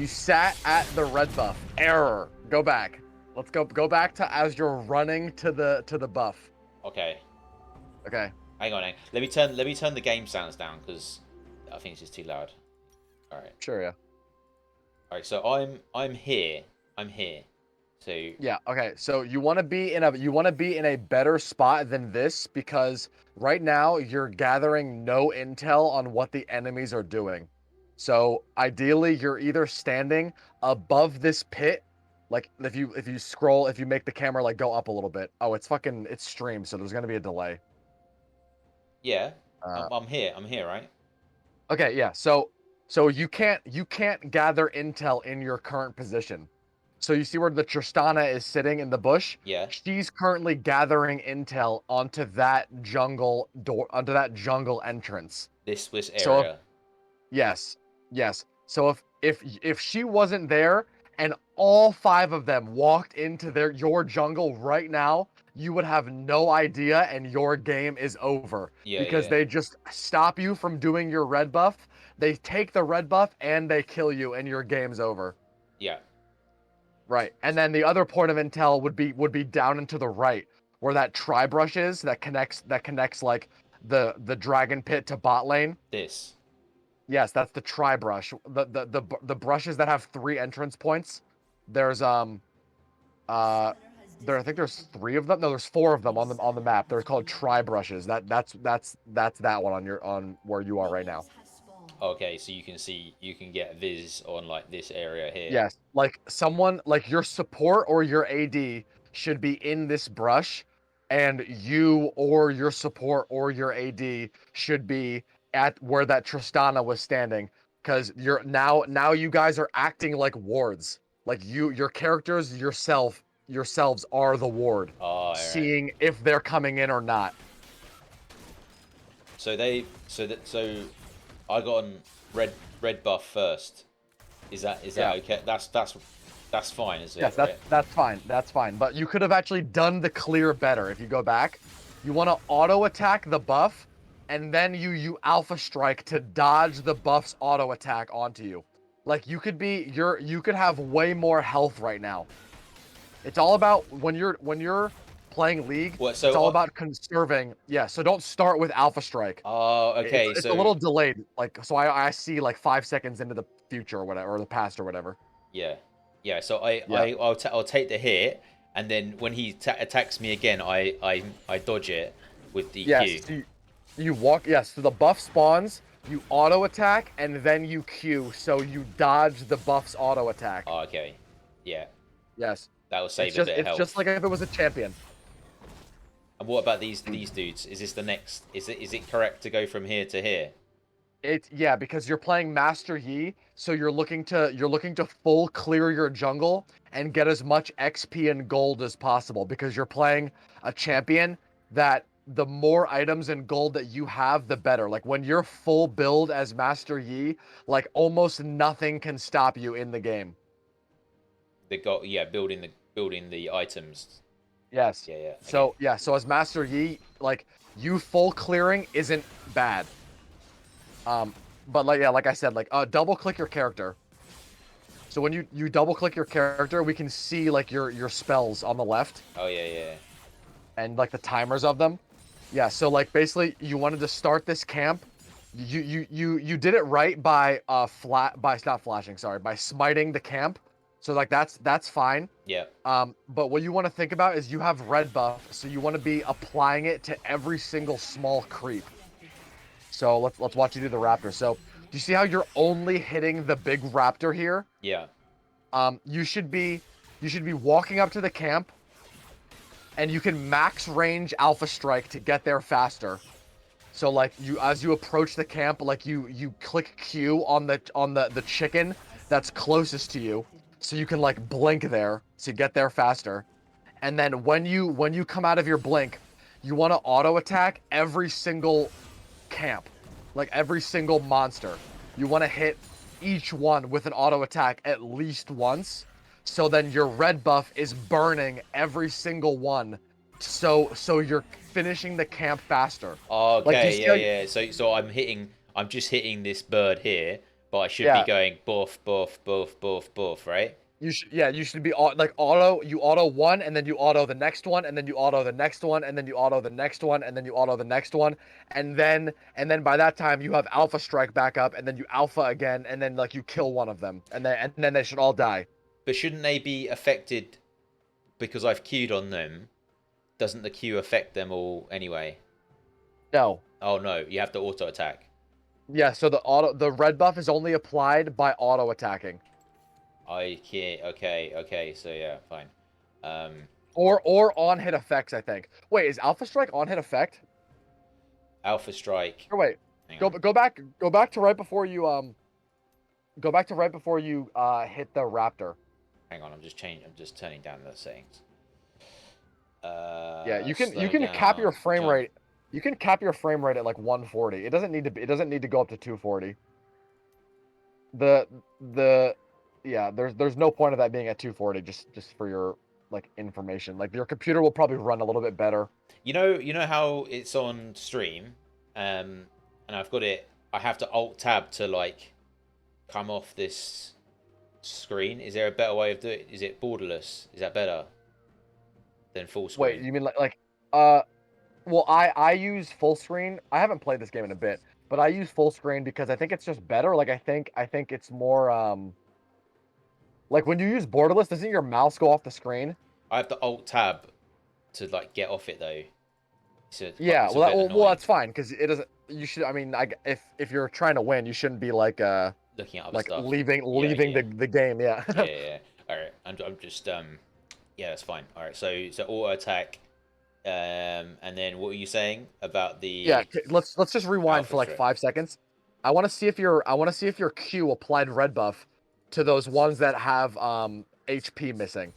You sat at the red buff. Error. Go back. Let's go back to as you're running to the buff. Okay. Okay. Hang on. Let me turn the game sounds down because I think it's just too loud. All right. Sure, yeah. All right. So I'm here. I'm here. So Yeah, okay. So you want to be in a better spot than this because right now you're gathering no intel on what the enemies are doing. So ideally you're either standing above this pit, like if you scroll, if you make the camera like go up a little bit. Oh, it's streamed, so there's going to be a delay. yeah, Uh I'm here. I'm here, right? okay, yeah. So you can't gather intel in your current position. So you see where the Tristana is sitting in the bush? Yeah. She's currently gathering intel onto that jungle entrance. This So if area. yes, yes. So if she wasn't there and all five of them walked into your jungle right now, you would have no idea and your game is over Yeah. because Yeah. they just stop you from doing your red buff. They take the red buff and they kill you and your game's over. Yeah. Right. And then the other point of intel would be down and to the right where that tri brush is that connects like the dragon pit to bot lane. This. Yes, that's the tri brush. The brushes that have three entrance points. There's uh I think there's three of them. No, there's four of them on the map. They're called tri brushes. That's that one on where you are right now. Okay, so you can get viz on like this area here. Yes, like someone like your support or your AD should be in this brush, and you or your support or your AD should be at where that Tristana was standing. Because you're now you guys are acting like wards. Like your characters yourselves are the ward, Oh, all right. seeing if they're coming in or not. So I got on red buff first. Is that Yeah. okay? That's fine, is it? Yes, Right? that's fine. That's fine. But you could have actually done the clear better if you go back. You want to auto attack the buff, and then you alpha strike to dodge the buff's auto attack onto you. Like you could have way more health right now. It's all about when you're playing League, What? it's So all about conserving. Yeah, so don't start with alpha strike. oh, okay. It's a So little delayed. Like so I see like 5 seconds into the future or whatever, or the past or whatever. yeah, yeah. So Yeah. I'll take the hit, and then when he attacks me again, I dodge it with Yes, DQ. so you walk. Yes, so the buff spawns. You auto attack and then you Q, so you dodge the buff's auto attack. Oh, okay. Yeah, Yes, that will save a bit of it's just health. like if it was a champion. And what about these dudes? Is this the next? Is it correct to go from here to here? Yeah, because you're playing Master Yi, so you're looking to full clear your jungle and get as much XP and gold as possible because you're playing a champion that the more items and gold that you have, the better. Like when you're full build as Master Yi, like almost nothing can stop you in the game. They got yeah, building the items. Yes. Yeah, yeah. Okay. So as Master Yi, like you full clearing isn't bad. Um, but like yeah, like I said, like double click your character. So when you double click your character, we can see like your spells on the left Oh yeah, yeah. and like the timers of them. Yeah, so like basically you wanted to start this camp. You did it right by not flashing, sorry, by smiting the camp. So like that's fine. Yeah. But what you want to think about is you have red buff, so you want to be applying it to every single small creep. So let's watch you do the raptor. So do you see how you're only hitting the big raptor here? Yeah. You should be walking up to the camp, and you can max range alpha strike to get there faster. So like as you approach the camp, like you click Q on the chicken that's closest to you, so you can like blink there to get there faster. And then when you come out of your blink, you want to auto attack every single camp, like every single monster. You want to hit each one with an auto attack at least once. So then your red buff is burning every single one. So you're finishing the camp faster. Like do you Okay. see Yeah, how yeah. So I'm just hitting this bird here But I should be Yeah, going buff, buff, buff, buff, buff, right? you should be like auto. You auto one, and then you auto the next one, and then you auto the next one, and then you auto the next one, and then you auto the next one, and then by that time you have Alpha Strike back up, and then you Alpha again, and then like you kill one of them, and then they should all die. But shouldn't they be affected because I've queued on them? Doesn't the queue affect them all anyway? No. Oh no, you have to auto attack. Yeah, so the red buff is only applied by auto attacking. I can't. Okay, okay. So yeah, fine. Um, Or on hit effects, I think. Wait, is Alpha Strike on hit effect? Alpha Strike. Or wait, Hang go on. go back to right before you go back to right before you hit the Raptor. Hang on. I'm just changing. I'm just turning down the settings. Yeah, you Slow can cap your down. frame Jump. rate. You can cap your frame rate at like 140. It doesn't need to go up to 240. The the yeah, there's no point of that being at 240 just for your like information. Like your computer will probably run a little bit better. You know how it's on stream, and I've got it. I have to Alt Tab to like come off this screen. Is there a better way of doing it? Is it borderless? Is that better than full Wait, screen? you mean like uh well, I use full screen. I haven't played this game in a bit, but I use full screen because I think it's just better. Like I think it's more like when you use borderless, doesn't your mouse go off the screen? I have to Alt Tab to like get off it though. Yeah, It's a bit well annoying that's fine because it doesn't. You should. I mean, if you're trying to win, you shouldn't be looking at other like stuff. leaving Yeah, yeah, the game. Yeah. yeah, yeah. Yeah. All right, I'm just yeah, that's fine. All right, so auto attack, and then what were you saying about Yeah. the Let's just rewind alpha for like strip? 5 seconds. I want to see if your Q applied red buff to those ones that have HP missing.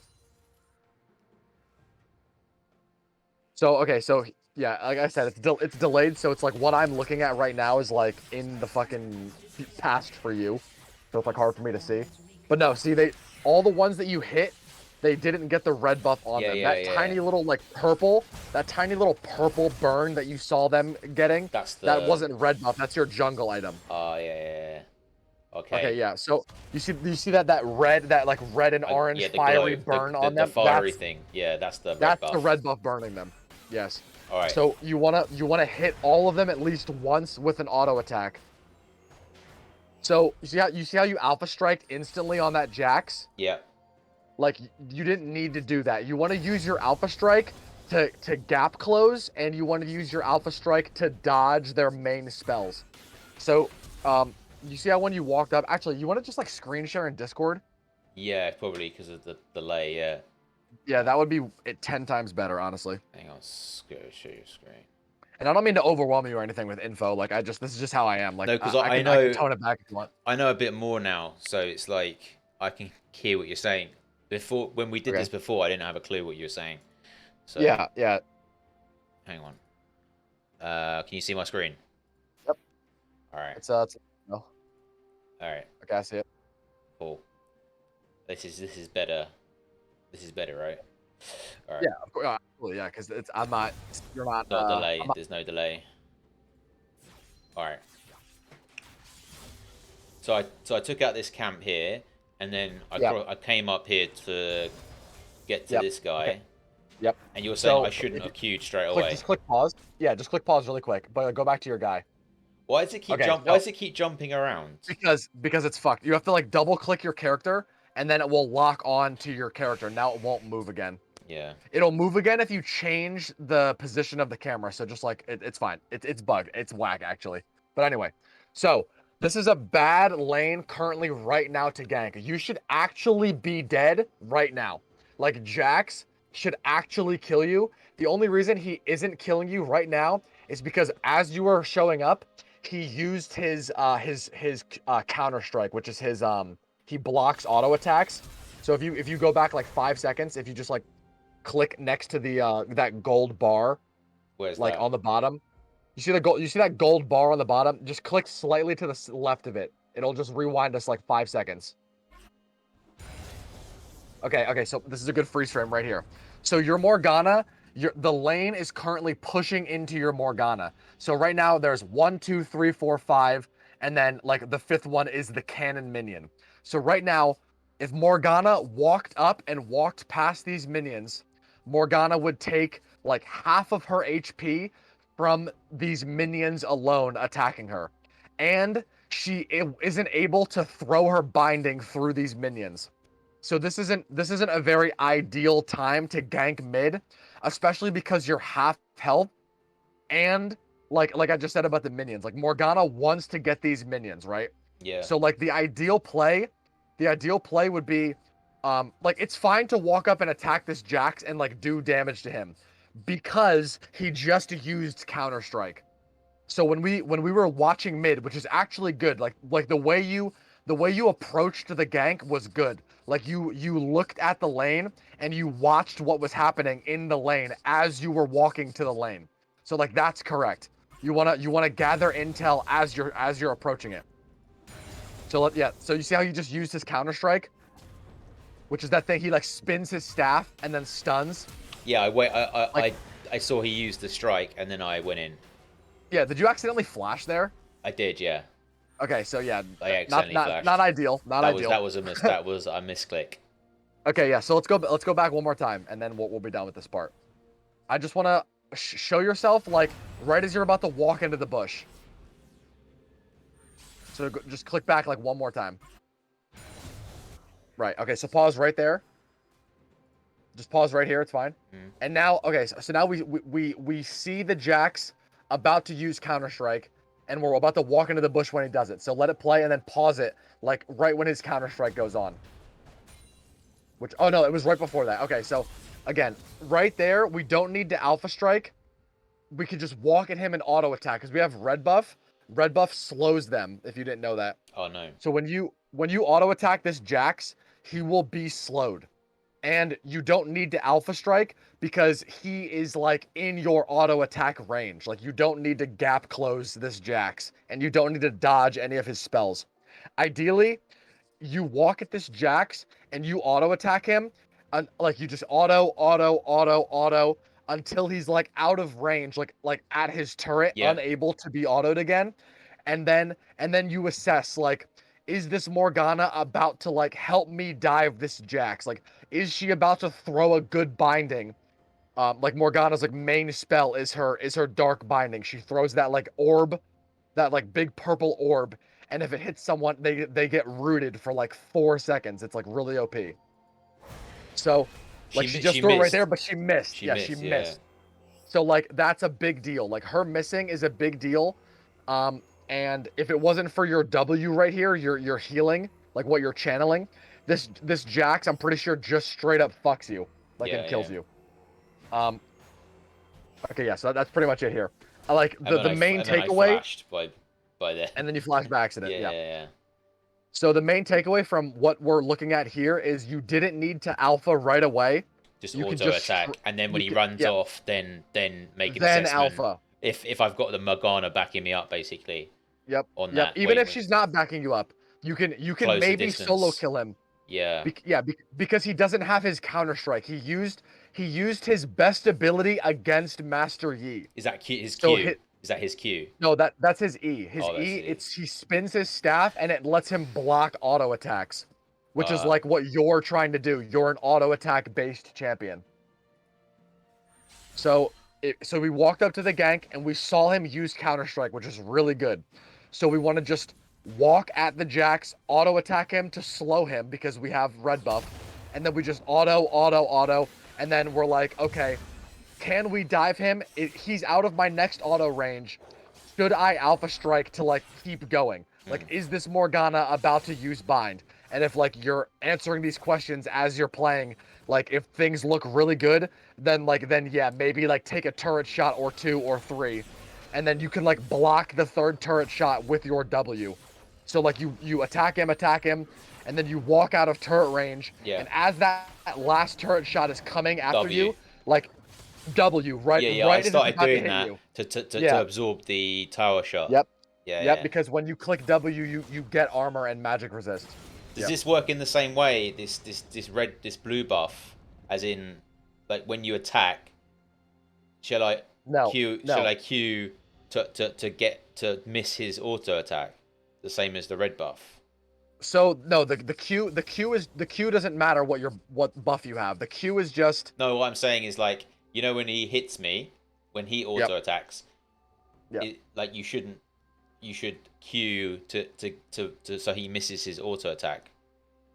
So okay, so yeah, like I said, it's delayed, so it's like what I'm looking at right now is like in the fucking past for you, so it's like hard for me to see. But no, see all the ones that you hit, they didn't get the red buff on Yeah, them. yeah, That yeah. tiny little that tiny little purple burn that you saw them getting, That's that the wasn't red buff. That's your jungle item. yeah, yeah, yeah. Okay, Okay. yeah. So you see that like red and orange Yeah, the fiery glow, burn on the them? fiery thing. Yeah, that's the red That's the buff. red buff burning them. Yes. All right. So you wanna hit all of them at least once with an auto attack. So you see how you alpha strike instantly on that Jax? Yeah. Like you didn't need to do that. You want to use your alpha strike to gap close, and you want to use your alpha strike to dodge their main spells. So you see how when you walked up, actually you want to just like screen share in Discord? Yeah, probably because of the delay. Yeah. Yeah, that would be 10 times better, honestly. Hang on. Show your screen. And I don't mean to overwhelm you or anything with info. Like this is just how I am. Like No, because I can tone it back if you want. I know a bit more now, so it's like I can hear what you're saying. Before, when we did Okay. this before, I didn't have a clue what you were saying. So Yeah, yeah. hang on. Can you see my screen? Yep. All right. It's no. All right. Okay, I see it. Cool. This is better. This is better, right? All right. Yeah, of course, absolutely, yeah, because it's I'm not. You're not. Not delay. I'm not, There's no delay. All right. So I took out this camp here, and then yeah. I came up here to get to Yep. this guy. Okay. Yep. And you were saying So I shouldn't if you have queued straight click, away. just click pause. Yeah, just click pause really quick. But go back to your guy. Why does it keep Okay. Why So does it keep jumping around? because it's fucked. You have to like double click your character, and then it will lock on to your character. Now it won't move again. Yeah. It'll move again if you change the position of the camera. So just like it's fine. It's bugged. It's whack actually. But anyway, so this is a bad lane currently right now to gank. You should actually be dead right now. Like Jax should actually kill you. The only reason he isn't killing you right now is because as you are showing up, he used his counter strike, which is his he blocks auto attacks. So if you go back like 5 seconds, if you just like click next to the that gold bar Where's like that? on the bottom, you see that gold bar on the bottom, just click slightly to the left of it. It'll just rewind us like 5 seconds. Okay, so this is a good freeze frame right here. So your Morgana, the lane is currently pushing into your Morgana. So right now there's 1 2 3 4 5, and then like the fifth one is the cannon minion. So right now, if Morgana walked up and walked past these minions, Morgana would take like half of her HP from these minions alone attacking her. And she isn't able to throw her binding through these minions. So this isn't a very ideal time to gank mid, especially because you're half health and like I just said about the minions, like Morgana wants to get these minions, right? Yeah. So like the ideal play would be like it's fine to walk up and attack this Jax and like do damage to him because he just used Counter Strike. So when we were watching mid, which is actually good, like the way you approached the gank was good. Like you looked at the lane and you watched what was happening in the lane as you were walking to the lane. So like that's correct. You wanna gather intel as you're approaching it. So you see how he just used his Counter Strike, which is that thing he like spins his staff and then stuns. Yeah, I wait. Like I saw he used the strike, and then I went in. yeah, did you accidentally flash there? I did, yeah. Okay, so yeah, I not accidentally not not flashed. ideal, not ideal. That was a misclick. Okay, yeah. So let's go back one more time, and then we'll be done with this part. I just want to show yourself like right as you're about to walk into the bush. So just click back like one more time. Right. Okay. So pause right there. Just pause right here. It's fine. Mm. And now, okay. So now we see the Jax about to use Counter Strike, and we're about to walk into the bush when he does it. So let it play and then pause it like right when his Counter Strike goes on. Which, oh no, it was right before that. Okay, so again, right there, we don't need to Alpha Strike. We could just walk at him and auto attack because we have red buff. Red buff slows them, if you didn't know that. Oh no. So when you auto attack this Jax, he will be slowed. And you don't need to Alpha Strike because he is like in your auto attack range. Like you don't need to gap close this Jax, and you don't need to dodge any of his spells. Ideally, you walk at this Jax and you auto attack him, and like you just auto until he's like out of range, like at his turret, Yeah. unable to be autoed again, and then you assess like, is this Morgana about to like help me dive this Jax? Like, is she about to throw a good binding? Like Morgana's like main spell is her dark binding. She throws that like orb, that like big purple orb, and if it hits someone, they get rooted for like 4 seconds. It's like really OP. So, like she just She threw it right missed. there, but she missed. She Yeah, she missed. Yeah. missed. So like that's a big deal. Like her missing is a big deal. And if it wasn't for your W right here, your healing, like what you're channeling, this Jax, I'm pretty sure just straight up fucks you, like and Yeah. kills Yeah. you. Um, okay, yeah, so that's pretty much it here. I like the main And then I takeaway, flashed by then. and then you flash by accident. Yeah. Yeah. Yeah. So the main takeaway from what we're looking at here is you didn't need to alpha right away. Just You can auto just attack, and then when you he can, runs yeah, off, then make an then assessment. alpha. If I've got the Morgana backing me up, basically Yep, on yep. that Even if wave, she's not backing you up, you can close the maybe solo distance. kill him. Yeah. Because he doesn't have his Counter Strike. He used his best ability against Master Yi. Is that his So Q? Is that his Q? no, that's his E. His Oh, that's E, his E. he spins his staff and it lets him block auto attacks, which is Uh, like what you're trying to do. You're an auto attack based champion. So we walked up to the gank and we saw him use Counter Strike, which is really good. So we want to just walk at the Jax, auto attack him to slow him because we have red buff, and then we just auto, and then we're like, okay, can we dive him? He's out of my next auto range. Should I Alpha Strike to like keep going? Like, mm, is this Morgana about to use bind? And if like you're answering these questions as you're playing, like if things look really good, then yeah, maybe like take a turret shot or two or three, and then you can like block the third turret shot with your W. So like you attack him, and then you walk out of turret range, yeah. and as that last turret shot is coming after W. you, like W right Yeah. I right as it's started about to doing hit that you. to Yeah. absorb the tower shot. Yep. Yeah. Yep. Yeah. Because when you click W, you get armor and magic resist. Does Yep. this work in the same way? This blue buff, as in, like when you attack, shall I No. Q? No. Shall I Q to get to miss his auto attack? the same as the red buff? So no, the Q doesn't matter what buff you have. The Q is just No, what I'm saying is like, when he hits me, when he yep, auto attacks, yep. like you should Q to so he misses his auto attack.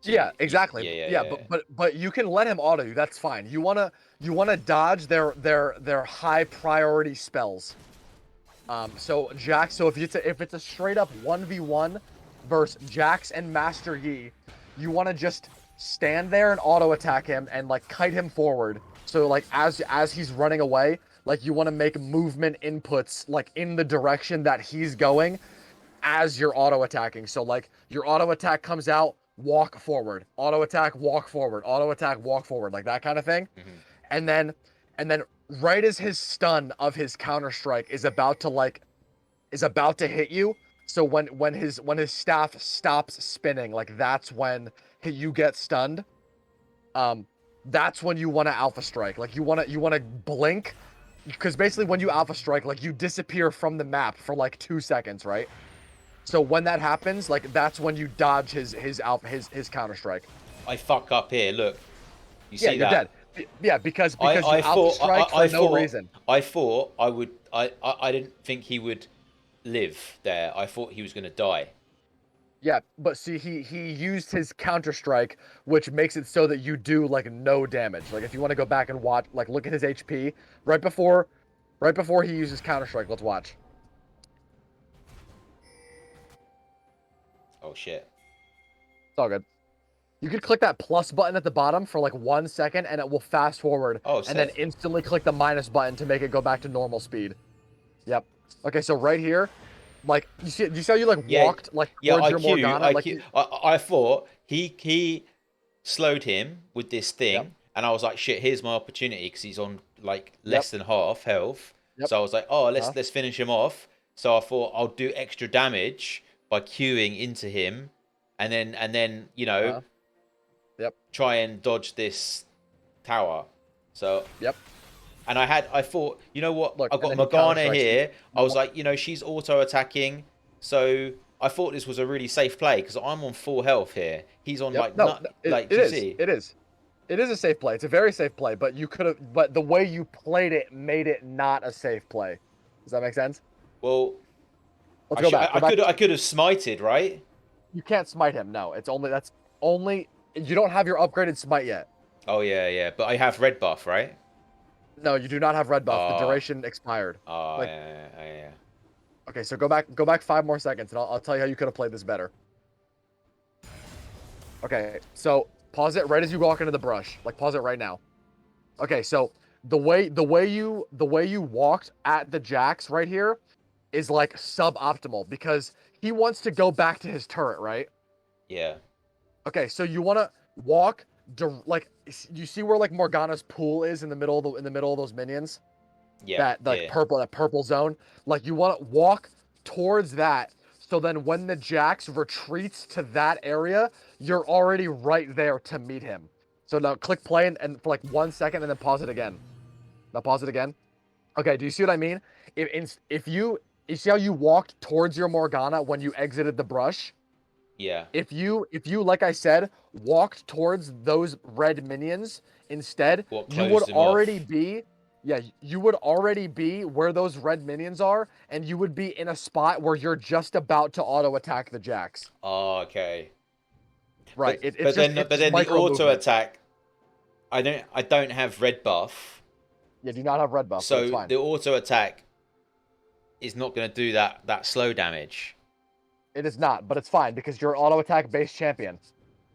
So Yeah, exactly. yeah, yeah, Yeah, yeah. but you can let him auto you. That's fine. You wanna dodge their high priority spells. So Jax. So if it's a straight up 1v1 versus Jax and Master Yi, you want to just stand there and auto attack him and like kite him forward. So like as he's running away, like you want to make movement inputs like in the direction that he's going as you're auto attacking. So like your auto attack comes out, walk forward, auto attack, walk forward, auto attack, walk forward, like that kind of thing. Hmm. And then and then right as his stun of his counter strike is about to hit you. So when his staff stops spinning, like that's when you get stunned. Um, that's when you want to alpha strike. Like you want to blink, because basically when you alpha strike, like you disappear from the map for like 2 seconds, right? So when that happens, like that's when you dodge his counter strike. I fuck up here. Look, you Yeah, see you're that? dead. Yeah, because I you I alpha thought strike for I no thought reason. I thought I would I didn't think he would live there. I thought he was gonna die. Yeah, but see, he used his counter strike, which makes it so that you do like no damage. Like if you want to go back and watch, like look at his HP right before, right before he uses counter strike. Let's watch. Oh shit. It's all good. You could click that plus button at the bottom for like 1 second, and it will fast forward, Oh, and then Seth. instantly click the minus button to make it go back to normal speed. Yep. Okay, so right here, like you see how you like Yeah, walked like yeah. towards your Morgana, like you. I thought he slowed him with this Yep. thing, and I was like, shit. Here's my opportunity because he's on like Yep. less than half health. Yep. So I was like, oh, Uh, let's finish him off. So I thought I'll do extra damage by queuing into him, and then uh, yep. try and dodge this tower. So, Yep. and I thought, you know what? Look, I've and got then he counter Morgana strikes. here. I You was want, like, she's auto attacking. So I thought this was a really safe play because I'm on full health here. He's on Yep. like No, nut. no, it, Like, it do you is. see? It is. It is a safe play. It's a very safe play, but you could have. But the way you played it made it not a safe play. Does that make sense? Well, Let's go back. Go back. I could have smited, right? You can't smite him. No, it's only that's only. You don't have your upgraded smite yet. Oh yeah, yeah. But I have red buff, right? No, you do not have red buff. The Oh, duration expired. oh Like, yeah, yeah, yeah. okay, so go back 5 more seconds, and I'll tell you how you could have played this better. Okay, so pause it right as you walk into the brush. Like pause it right now. Okay, so the way you walked at the Jax right here is like suboptimal because he wants to go back to his turret, right? Yeah. Okay, so you want to walk like you see where like Morgana's pool is in the middle of those minions? Yeah, That like yeah. purple zone. Like you want to walk towards that. So then when the Jax retreats to that area, you're already right there to meet him. So now click play and for like 1 second and then pause it again. Now pause it again. Okay, do you see what I mean? If you see how you walked towards your Morgana when you exited the brush? Yeah. If you like I said, walked towards those red minions instead, What you would closed him already off? be yeah, you would already be where those red minions are, and you would be in a spot where you're just about to auto attack the Jax. Oh, okay. Right. But It's just it's but just then the micro auto movement. attack. I don't have red buff, You do not have red buff, but it's so fine. the auto attack is not going to do that slow damage. It is not, but it's fine because you're an auto attack based champion.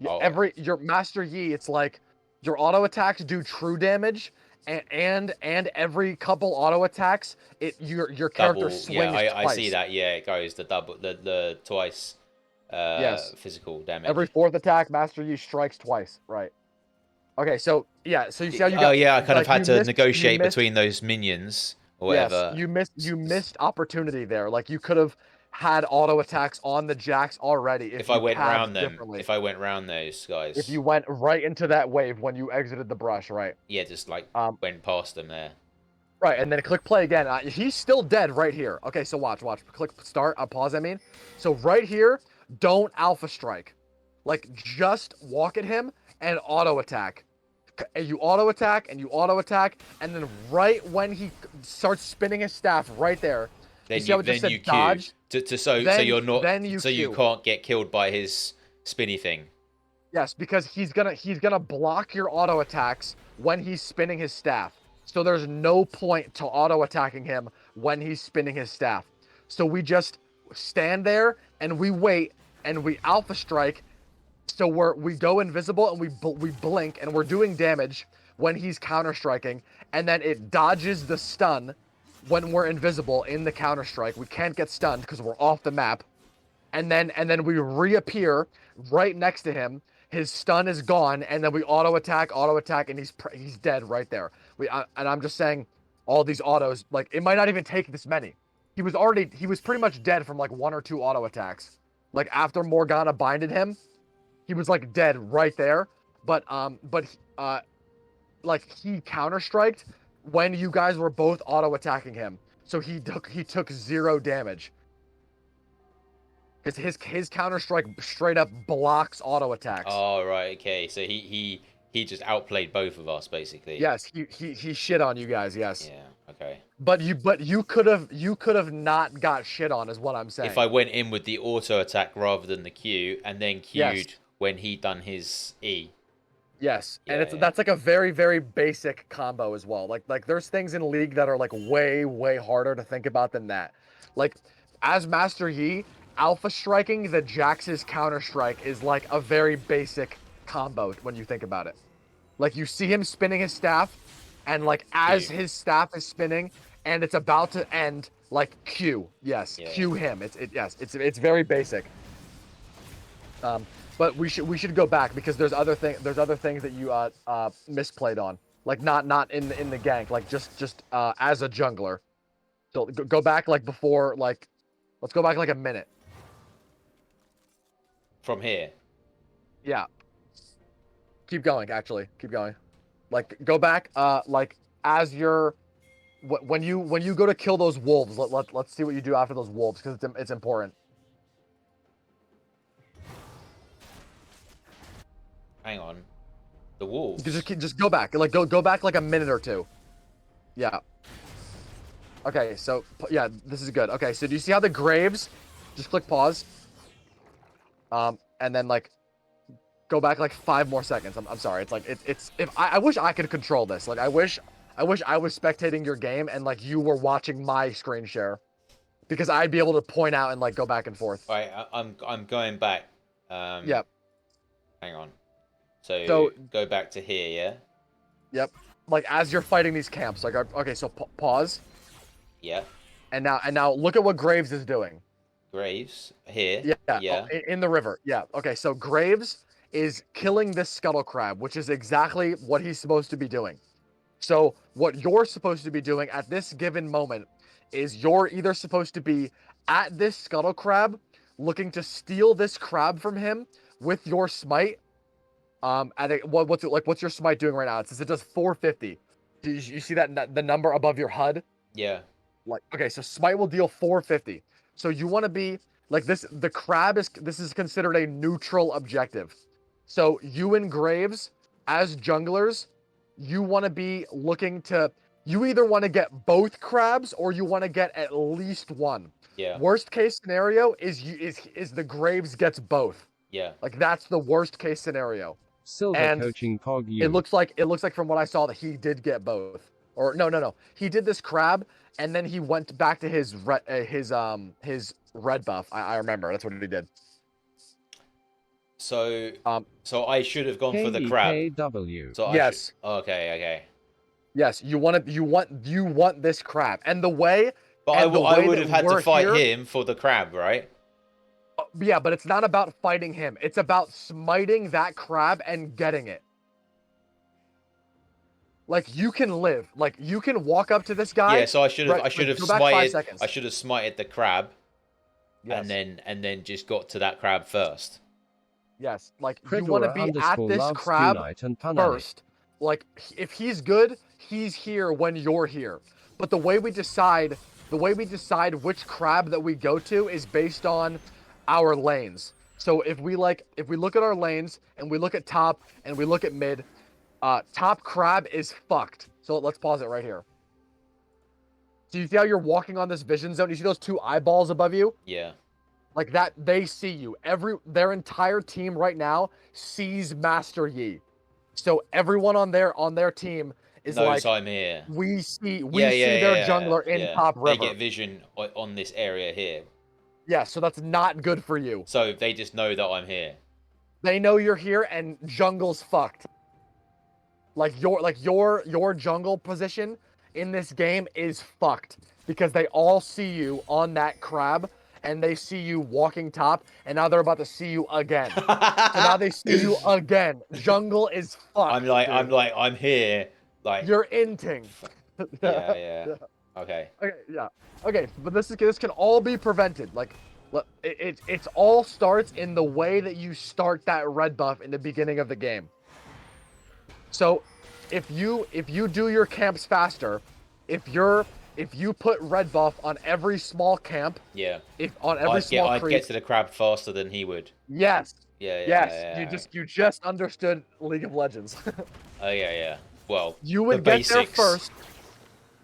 Oh, Your Master Yi, it's like your auto attacks do true damage, and every couple auto attacks, your character double. Yeah, swings I see twice. that. Yeah, it goes the double the twice Yes. physical Every damage. fourth attack, Master Yi strikes twice. Right. Okay, so yeah, so you see how you Oh got yeah, I kind of like had you to missed you negotiate missed between those minions or yes, whatever. you missed opportunity there. Like you could have had auto attacks on the Jax already if If I you went round paths them, differently. if I went round those If guys, you went right into that wave when you exited the brush, right? yeah, just like Um, went past them there. Right, and then click play again. He's still dead right here. Okay, so watch. Click start. Pause. I mean, so right here, don't alpha strike. Like just walk at him and auto attack. And you auto attack and you auto attack, and then right when he starts spinning his staff, right there, you see how it just then you said Q dodge. so you're not Then you so you Q. can't get killed by his spinny thing. Yes, because he's gonna block your auto attacks when he's spinning his staff. So there's no point to auto attacking him when he's spinning his staff. So we just stand there and we wait and we alpha strike. So we go invisible and we blink and we're doing damage when he's counter striking, and then it dodges the stun when we're invisible in the counter strike. We can't get stunned because we're off the map, and then we reappear right next to him. His stun is gone, and then we auto attack, and he's dead right there. And I'm just saying, all these autos, like it might not even take this many. He was pretty much dead from like one or two auto attacks. Like after Morgana binded him, he was like dead right there. But like he counter striked when you guys were both auto attacking him, so he took 0 damage. Because his counter strike straight up blocks auto attacks. Oh right, okay. So he just outplayed both of us basically. Yes, he shit on you guys. Yes, Yeah. Okay. but you could have not got shit on, is what I'm saying. If I went in with the auto attack rather than the Q, and then Yes. Q'd when he done his E. Yes, and Yeah, yeah. that's like a very very basic combo as well. Like there's things in League that are like way harder to think about than that. Like as Master Yi, alpha striking the Jax's counter strike is like a very basic combo when you think about it. Like you see him spinning his staff, and like as Q. his staff is spinning and it's about to end, like Q. Yes, Yeah. Q him. It's very basic. But we should go back because there's other things that you misplayed on. Like not in the gank, like just as a jungler. So go back like before, like let's go back like a minute. From here. Yeah. Keep going, actually. Keep going. Like go back like as you're when you go to kill those wolves, let's see what you do after those wolves, because it's important. Hang on. The wolves. Just go back. Like go back like a minute or two. Yeah. Okay, so yeah, this is good. Okay, so do you see how the graves? Just click pause. And then like go back like 5 more seconds. I'm sorry. It's like it's if I wish I could control this. Like I wish I was spectating your game and like you were watching my screen share, because I'd be able to point out and like go back and forth. All right, I'm going back. Yep. Hang on. So go back to here, yeah. Yep. Like as you're fighting these camps, like okay, so pause. Yeah. And now look at what Graves is doing. Graves here. Yeah. Yeah. In the river. Yeah. Okay, so Graves is killing this scuttle crab, which is exactly what he's supposed to be doing. So what you're supposed to be doing at this given moment is you're either supposed to be at this scuttle crab, looking to steal this crab from him with your smite. What's your smite doing right now? It says it does 450. Do you see that the number above your HUD? Yeah. Like, okay, so smite will deal 450. So you want to be like this. The crab this is considered a neutral objective. So you and Graves, as junglers, you want to be looking to. You either want to get both crabs or you want to get at least one. Yeah. Worst case scenario is the Graves gets both. Yeah. Like that's the worst case scenario. Silver And coaching Pog It looks like from what I saw that he did get both. Or no. He did this crab and then he went back to his red buff. I remember. That's what he did. So I should have gone for the crab. KEKW. So Yes. Okay. Yes, you want this crab. And the way But I would have had to fight him for the crab, right? Yeah, but it's not about fighting him. It's about smiting that crab and getting it. Like you can live. Like you can walk up to this guy. Yeah, so I should have go back 5 smited. seconds. I should have smited the crab, Yes. and then just got to that crab first. Yes, like you want to Pridora be at this loves crab Unite and Panani. first. Like if he's good, he's here when you're here. But the way we decide which crab that we go to is based on our lanes. So if we look at our lanes and we look at top and we look at mid, top crab is fucked. So let's pause it right here. So you see how you're walking on this vision zone? You see those two eyeballs above you? Yeah. Like that, they see you. Their entire team right now sees Master Yi. So everyone on their team is Knows like, I'm here. we see Yeah, their yeah, jungler in yeah. top They river. get vision on this area here. Yeah, so that's not good for you. So they just know that I'm here. They know you're here and jungle's fucked. Your jungle position in this game is fucked because they all see you on that crab and they see you walking top and now they're about to see you again. So now they see you again. Jungle is fucked. I'm here. Like You're inting. yeah, yeah. Yeah. Okay. Okay, yeah. Okay, but this can all be prevented. Like, it's all starts in the way that you start that red buff in the beginning of the game. So, if you do your camps faster, if you put red buff on every small camp, Yeah. if on every I'd creep, get to the crab faster than he would. yes, Yeah, yeah, yes, yeah. you just understood League of Legends. Oh yeah, yeah. Well, You the would get basics. there first.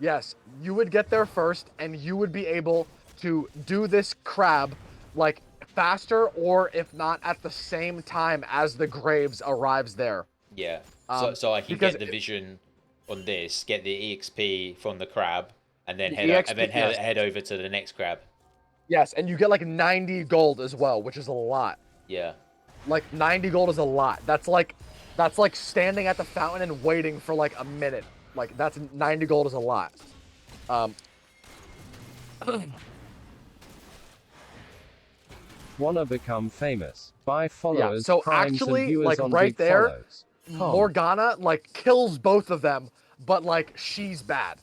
Yes, you would get there first, and you would be able to do this crab like faster, or if not at the same time as the Graves arrives there. Yeah. So I can because get the vision on this, get the EXP from the crab, and then The head EXP, and then yes. head over to the next crab. Yes, and you get like 90 gold as well, which is a lot. Yeah. Like 90 gold is a lot. That's like standing at the fountain and waiting for like a minute. Like that's 90 gold is a lot. Wanna become famous? Buy followers, so primes, actually, and viewers like, on right big there, follows. Morgana like kills both of them, but like she's bad.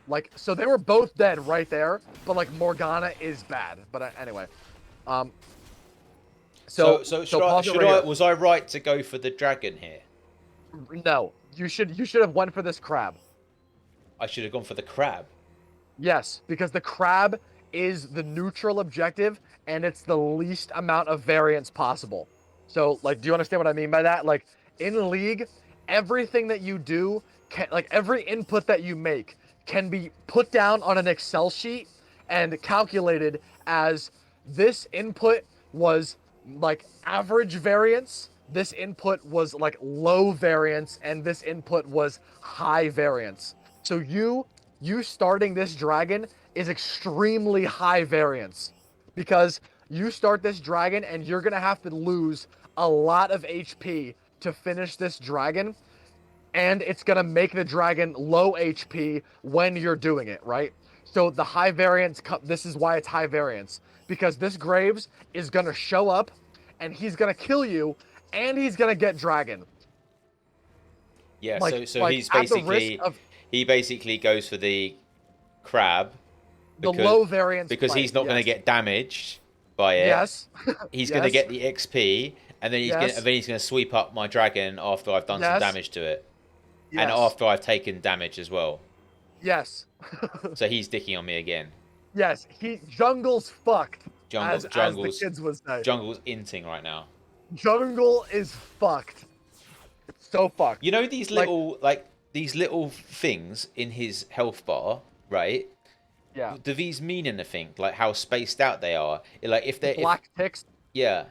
Like so they were both dead right there, but like Morgana is bad. But anyway, So pause it right here. was I right to go for the dragon here? No, you should have went for this crab. I should have gone for the crab. Yes, because the crab is the neutral objective and it's the least amount of variance possible. So, like, do you understand what I mean by that? Like, in League, everything that you do, like, every input that you make can be put down on an Excel sheet and calculated as this input was, like, average variance, this input was, like, low variance, and this input was high variance. So you starting this dragon is extremely high variance because you start this dragon and you're going to have to lose a lot of HP to finish this dragon, and it's going to make the dragon low HP when you're doing it, right? So the high variance, this is why it's high variance, because this Graves is going to show up and he's going to kill you and he's going to get dragon. Yeah, Like- so like, he's at the risk basically of- he basically goes for the crab The low variance because play, he's not going to yes. get damaged by it. Yes. He's going to Yes. get the XP, and then Yes. he's going to sweep up my dragon after I've done some Yes. damage to it, and Yes. after I've taken damage as well. Yes. So he's dicking on me again. Yes. Jungle's fucked. As the Jungle's kids would say. Jungle's inting right now. Jungle is fucked. It's so fucked. You know these little things in his health bar, right? Yeah. Do these mean anything? Like how spaced out they are? Like if they're Black ticks. yeah.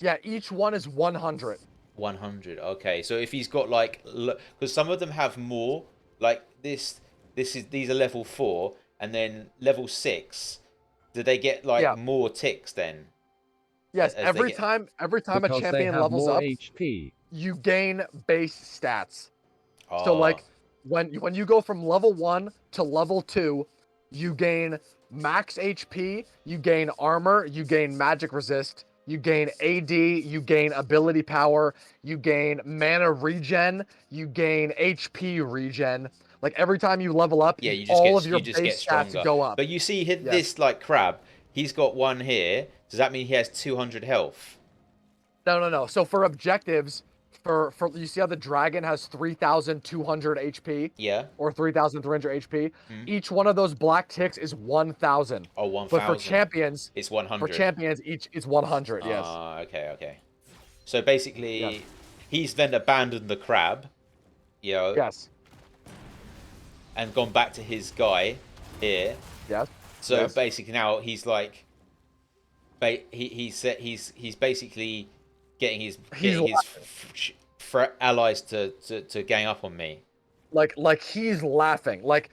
Yeah, each one is 100. 100. Okay, so if he's got like, because some of them have more. Like these are level 4, and then level 6. Do they get like Yeah. more ticks then? Yes, As they every get- time a Because they champion have levels more up, HP. you gain base stats. Oh, So like when you go from level 1 to level 2, you gain max HP, you gain armor, you gain magic resist, you gain AD, you gain ability power, you gain mana regen, you gain HP regen. Like every time you level up, yeah, you just all get of your you just get base stats stronger. go up. But you see, Yes. this like crab, he's got one here. Does that mean he has 200 health? No. So for objectives, for you see how the dragon has 3,200 HP Yeah. or 3,300 HP. Hmm. Each one of those black ticks is 1,000. Oh, 1,000. But for champions, It's 100. each is 100. Yes. Okay. So basically, he's then abandoned the crab, Yes. and gone back to his guy here. Yes. So Yes. basically now he's like, he's basically getting his allies to gang up on me. Like he's laughing. Like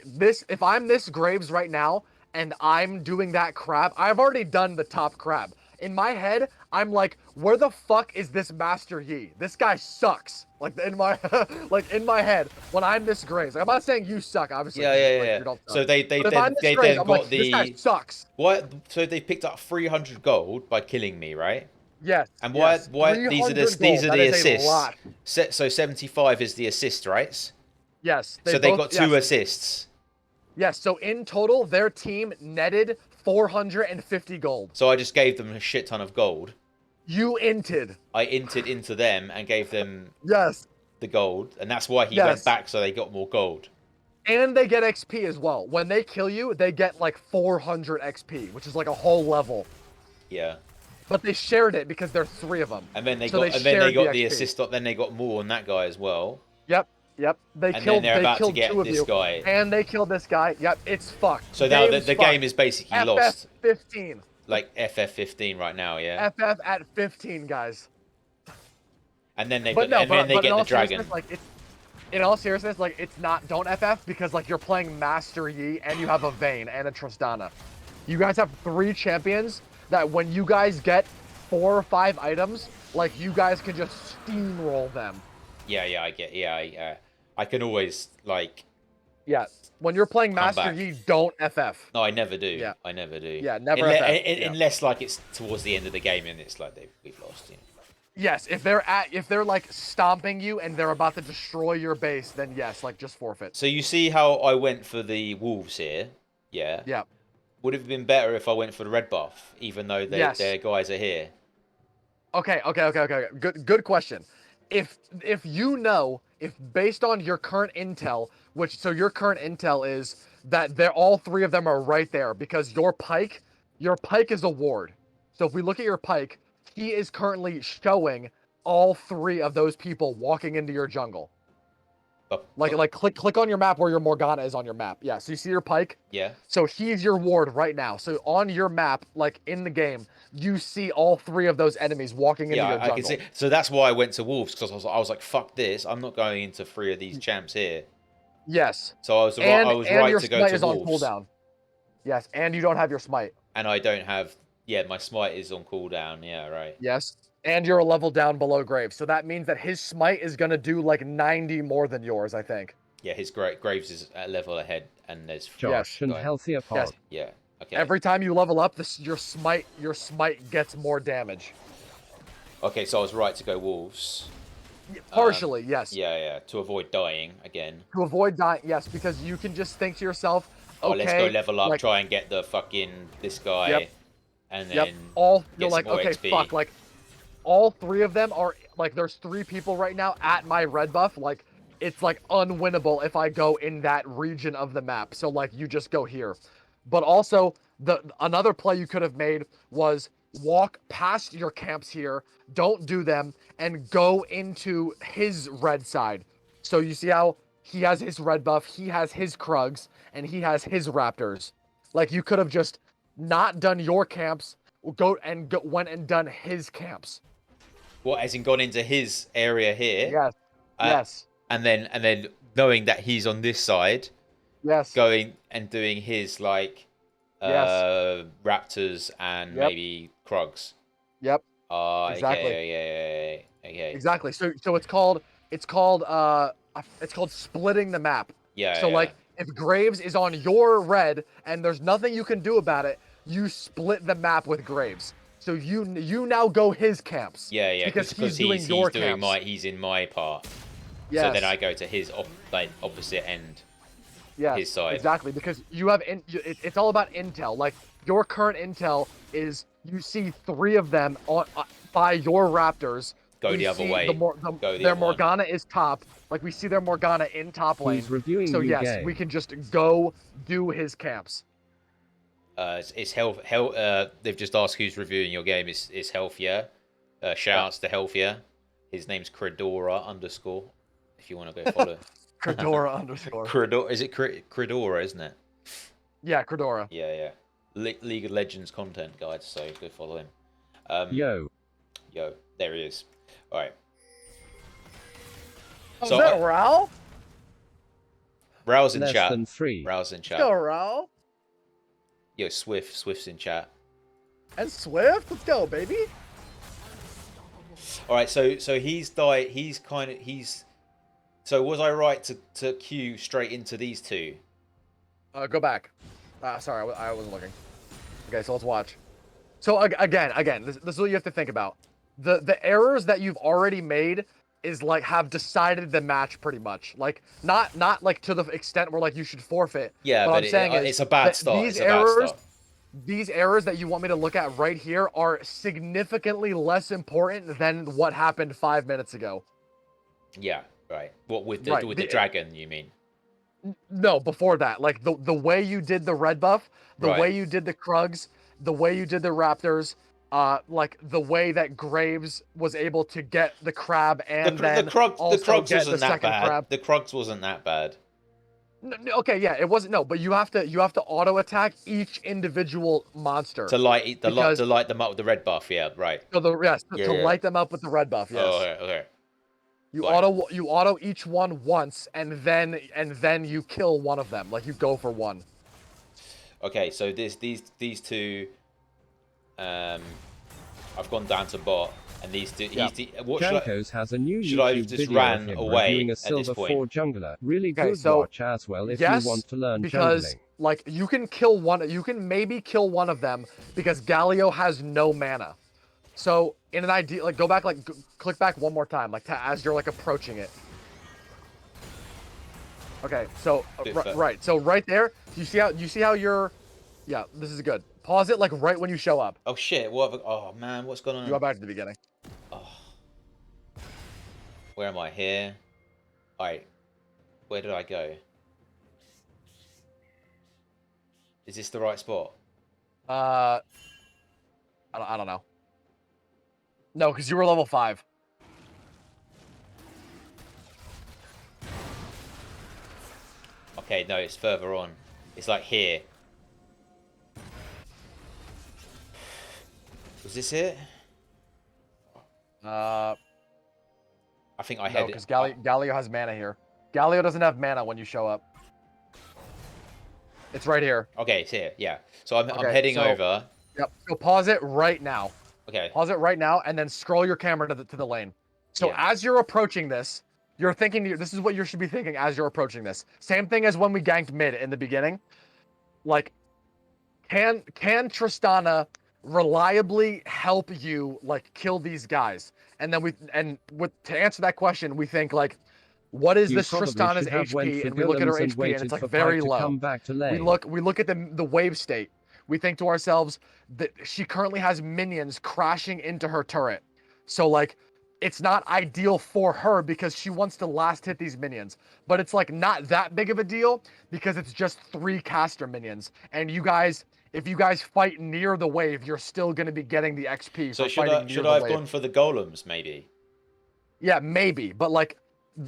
this. If I'm this Graves right now and I'm doing that crab, I've already done the top crab. In my head, I'm like, where the fuck is this Master Yi? This guy sucks. Like in my in my head, when I'm this Graves, like, I'm not saying you suck, obviously. Yeah. You don't suck. So they But if then I'm this they Graves, then I'm got like, this guy the sucks. what? So they picked up 300 gold by killing me, right? Yes. And why yes. these are 300 the gold, that is a assists. lot. So 75 is the assist, right? Yes. So they both- got two yes. assists. Yes. So in total, their team netted 450 gold. So I just gave them a shit ton of gold. You inted. I inted into them and gave them Yes. the gold, and that's why he Yes. went back, so they got more gold. And they get XP as well. When they kill you, they get like 400 XP, which is like a whole level. Yeah. But they shared it because there's 3 of them. And then they So got shared the XP. assist. Then they got more on that guy as well. Yep. They And killed. then they're They about to killed get 2 of this you. guy. And they killed this guy. Yep. It's fucked. So now Game's the fucked. game is basically FF lost. 15. Like FF15 right now, yeah. FF at 15, guys. And then they But got, no, and then they but in get all the dragon. seriousness, like it's in all seriousness, like it's not. Don't FF because like you're playing Master Yi and you have a Vayne and a Tristana. You guys have 3 champions that when you guys get 4 or 5 items, like you guys can just steamroll them. Yeah, I get. Yeah, I can always like. Yeah. When you're playing Come Master back. Yi, don't FF. No, I never do. Yeah. I never do. Yeah, never FF. Yeah. Unless like it's towards the end of the game and it's like we've lost. You know? Yes, if they're like stomping you and they're about to destroy your base, then yes, like just forfeit. So you see how I went for the wolves here? Yeah. Yeah. Would it have been better if I went for the red buff, even though their guys are here? Okay. Good question. If you know, if based on your current intel, your current intel is that all 3 of them are right there because your pike is a ward. So if we look at your pike, he is currently showing all 3 of those people walking into your jungle. Like click on your map where your Morgana is on your map. Yeah, so you see your pike? Yeah. So he's your ward right now. So on your map, like in the game, you see all 3 of those enemies walking into your jungle. I can see. So that's why I went to wolves because I was like, fuck this. I'm not going into 3 of these champs here. Yes. So I was and right your to go smite to is on wolves. cooldown. Yes, and you don't have your smite. And I don't have. Yeah, my smite is on cooldown. Yeah, right. Yes. And you're a level down below Graves. So that means that his smite is going to do like 90 more than yours, I think. Yeah, his Graves is a level ahead, and there's Josh and healthier pod. Yes. Yeah. Okay. Every time you level up, your smite gets more damage. Okay, so I was right to go wolves. Partially, yes. Yeah, to avoid dying again. To avoid dying, yes, because you can just think to yourself, okay, Oh, let's go level up, like, try and get the fucking this guy, Yep. and then Yep. You're get like, some more okay, XP. fuck, like all 3 of them are like there's 3 people right now at my red buff. Like it's like unwinnable if I go in that region of the map. So like you just go here. But also another play you could have made was walk past your camps here, don't do them, and go into his red side. So you see how he has his red buff, he has his Krugs, and he has his Raptors. Like you could have just not done your camps, went and done his camps. What, as in gone into his area here? Yes. Yes. And then knowing that he's on this side, Yes. going and doing his like Raptors and maybe Krugs. Yep. Exactly. Okay. Exactly. So it's called splitting the map. Yeah. So like if Graves is on your red and there's nothing you can do about it, you split the map with Graves. So you now go his camps. Yeah. Because he's doing your camps. He's in my part. Yes. So then I go to his opposite end. Yes, his side. Exactly, because you have it's all about intel. Like your current intel is you see 3 of them by your Raptors go we the other see way. Go the their other one. Morgana is top. Like we see their Morgana in top lane. Who's reviewing So new yes, game? we can just go do his camps. It's health. They've just asked who's reviewing your game. It's Health, yeah. Shout outs to Health, yeah. His name's Credora _. If you want to go follow. Credora underscore. Credora, is it Credora, isn't it? Yeah, Credora. Yeah. League of Legends content guide, so go follow him. Yo. There he is. All right. Oh, So is that Raul? Raul's in Less chat. than 3. Raul's in chat. Go Raul. Yo, Swift's in chat. And Swift, let's go, baby. All right, so he's died. So was I right to queue straight into these two? Go back. Sorry, I wasn't looking. Okay, so let's watch. So again, this is what you have to think about. The errors that you've already made is like have decided the match pretty much. Like not like to the extent where like you should forfeit. Yeah, what but I'm saying is it's a bad start. These It's a bad errors, start. these errors that you want me to look at right here are significantly less important than what happened 5 minutes ago. Yeah, right. What with the Right, with the dragon? You mean? No, before that, like the way you did the red buff, the Right. way you did the Krugs, the way you did the Raptors, like the way that Graves was able to get the crab and then The Krugs also get wasn't the that second bad. crab. The Krugs wasn't that bad. No, okay, yeah, it wasn't. No, but you have to auto attack each individual monster To light them because- up with the red buff. Yeah, right. so to Yeah. light them up with the red buff. Yes. Oh, okay. You Right. auto each one once, and then you kill one of them. Like you go for one. Okay, so these two, I've gone down to bot, and these two. Yeah. What should I? Jankos has a new should I YouTube just video ran of him away reviewing a at this Silver point? 4 jungler. Really Okay, good so watch as well if yes, you want to learn because jungling. like you can maybe kill one of them because Galio has no mana. So in an idea, like go back, like click back one more time, like as you're like approaching it. Okay, so right, so right there, you see how you're, yeah, this is good. Pause it like right when you show up. Oh shit! Oh man, what's going on? You go back to the beginning. Oh. Where am I? Here. Alright. Where did I go? Is this the right spot? I don't know. No, because you were level 5. Okay, no, it's further on. It's like here. Was this it? Uh, I think I no, had because it. Galio has mana here. Galio doesn't have mana when you show up. It's right here. Okay, it's here. Yeah. So I'm Okay, heading so- over. Yep. So pause it right now. Okay. Pause it right now, and then scroll your camera to the lane. So Yeah. as you're approaching this, you're thinking. This is what you should be thinking as you're approaching this. Same thing as when we ganked mid in the beginning. Like, can Tristana reliably help you like kill these guys? And then to answer that question, we think like, what is You this probably Tristana's should have went HP? for And we look at her Guillem's and HP, and waited it's like for very Pike to low. come back to We lane. look at the wave state. We think to ourselves that she currently has minions crashing into her turret. So like it's not ideal for her because she wants to last hit these minions. But it's like not that big of a deal because it's just 3 caster minions. And you guys, if you guys fight near the wave, you're still going to be getting the XP So for should fighting near I the have wave. gone for the golems maybe? Yeah, maybe, but like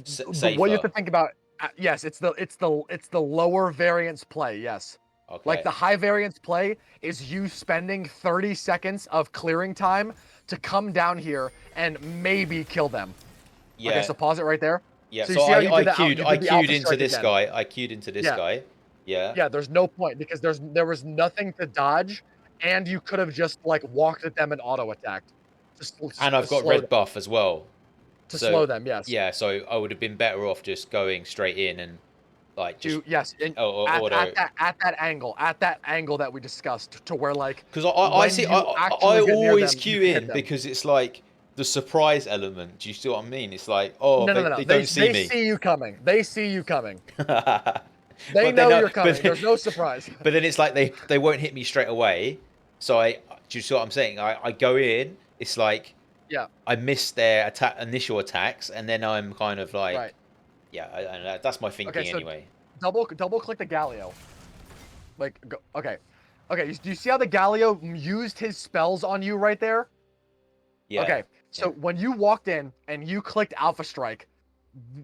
Safer. what you have to think about, yes, it's the lower variance play, yes. Okay. Like the high variance play is you spending 30 seconds of clearing time to come down here and maybe kill them. Yeah. Okay, so pause it right there. Yeah. so So, you see how you I did that out- queued you I did the Alpha queued into Strike this again. guy. I queued into this Yeah. guy. Yeah. Yeah, there's no point because there was nothing to dodge, and you could have just like walked at them and auto attacked. And I've got slow red them, buff as well. to so- slow them. Yes. Yeah, so I would have been better off just going straight in and like just Yes. And auto. at that angle that we discussed, to where like Because I when see you I actually get near always them, queue you hit in them. because it's like the surprise element. Do you see what I mean? It's like, oh, no, they don't see they me. see you coming. They see you coming. But They they know know- you're coming. but- There's no surprise. But then it's like they won't hit me straight away. So do you see what I'm saying? I go in. It's like Yeah. I missed their initial attacks, and then I'm kind of like, Right. yeah, that's my Okay. thinking So anyway. double click the Galio. Like, go, okay. Okay. Do you see how the Galio used his spells on you right there? Yeah. Okay. So when you walked in and you clicked Alpha Strike,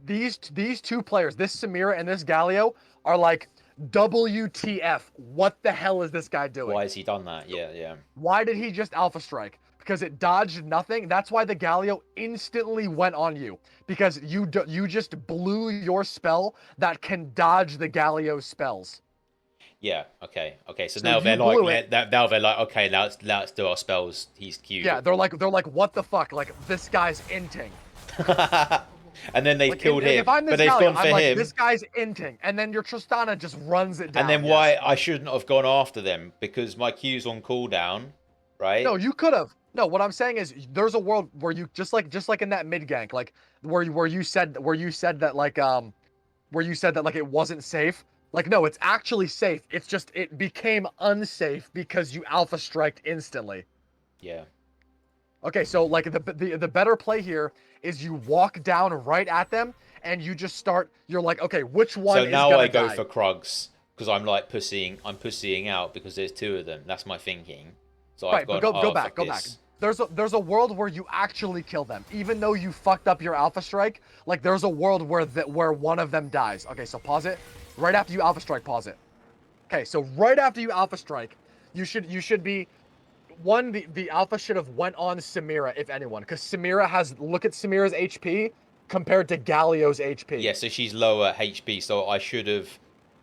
these two players, this Samira and this Galio, are like, WTF? What the hell is this guy doing? Why has he done that? Yeah, yeah. Why did he just Alpha Strike? Because it dodged nothing. That's why the Galio instantly went on you, because you just blew your spell that can dodge the Galio's spells. Yeah. Okay. Okay. So So now you they're like, blew it. now they're like, okay, let's do our spells. He's queued. Yeah, they're like, what the fuck? Like, this guy's inting. And then they've Like, killed him, if I'm this but they've Galio, gone for I'm like, him. this guy's inting, and then your Tristana just runs it down. And then yes. why I shouldn't have gone after them because my Q's on cooldown, right? No, you could have. No, what I'm saying is there's a world where you just like in that mid gank, like where you said that like where you said that like it wasn't safe. Like, no, it's actually safe. It's just it became unsafe because you Alpha Striked instantly. Yeah. Okay, so like the better play here is you walk down right at them and you just start. You're like, okay, which one So is now gonna I go die? for Krugs because I'm like pussying out because there's two of them. That's my thinking. So I've Right, but gone, go oh, back, fuck go back. this. There's a world where you actually kill them, even though you fucked up your Alpha Strike. Like, there's a world where one of them dies. Okay, so pause it. Right after you Alpha Strike, pause it. Okay, so right after you Alpha Strike, you should be the Alpha should have went on Samira, if anyone, because Samira has, look at Samira's HP compared to Galio's HP. Yeah, so she's lower HP, so I should have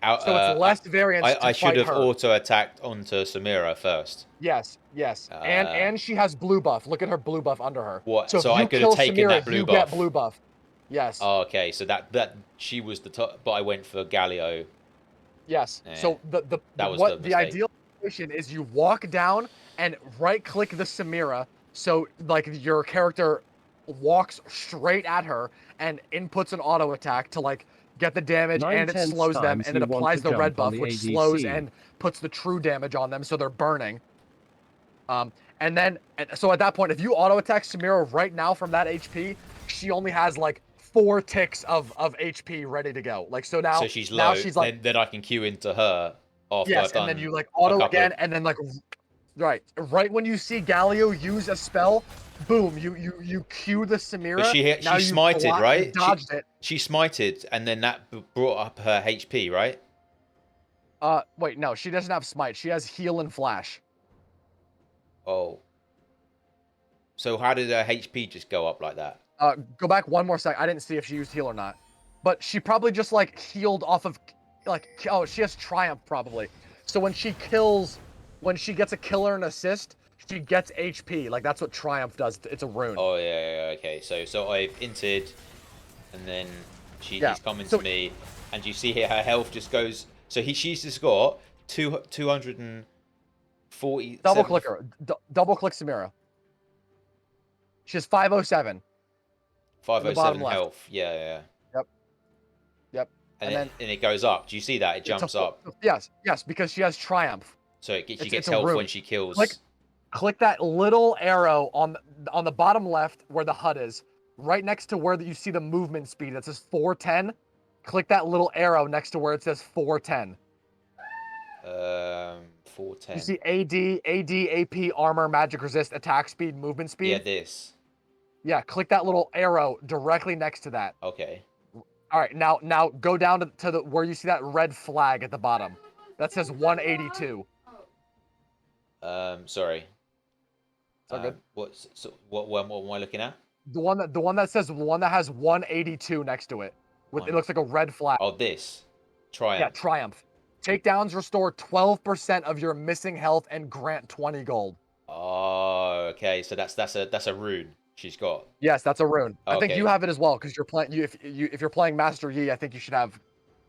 So it's less variance to I should fight have her. auto attacked onto Samira first. Yes, yes. And she has blue buff. Look at her blue buff under her. What? So if So I you could have kill taken Samira, that blue you buff. get blue buff. Yes. Oh, okay, so that she was the top, but I went for Galio. Yes. Yeah, So that was what the the mistake. ideal situation is, you walk down and right click the Samira, so like your character walks straight at her and inputs an auto attack to like get the damage, and it 9/10 slows them, times and it you want applies to the red jump on buff, the which slows ADC. and puts the true damage on them, so they're burning. And then so at that point, if you auto attack Samira right now from that HP, she only has like 4 ticks of HP ready to go. Like, so now So she's low. she's like, then I can queue into her after yes, I've done and then you like a auto couple again, of... and then like right when you see Galio use a spell, boom, you cue the Samira. But she now you smited, right? You dodged it. She smited, and then that brought up her HP, right? Wait, no, she doesn't have smite. She has heal and flash. Oh. So how did her HP just go up like that? Go back one more sec. I didn't see if she used heal or not, but she probably just like healed off of, like, oh, she has triumph probably. So when she gets a kill or an assist, she gets HP. Like, that's what triumph does. It's a rune. Oh yeah, okay. So I've inted, and then she's coming to me, and you see here her health just goes. So she's just got 240. Double click her. Double click Samira. She has 507. 507 health. Yeah. Yep. And then it goes up. Do you see that? It jumps up. Yes, because she has triumph. So she gets health when she kills. Click that little arrow on the bottom left where the HUD is, right next to where you see the movement speed. That says 410. Click that little arrow next to where it says 410. 410. You see AD, AP, armor, magic resist, attack speed, movement speed. Yeah, this. Yeah, click that little arrow directly next to that. Okay. All right, now go down to the where you see that red flag at the bottom. That says 182. Sorry. It's all good. What am I looking at? The one that has 182 next to it. It looks like a red flag. Oh, this. Triumph. Yeah, triumph. Takedowns restore 12% of your missing health and grant 20 gold. Oh, okay. So that's a rune she's got. Yes, that's a rune. Okay. I think you have it as well, because you're playing. If you're playing Master Yi, I think you should have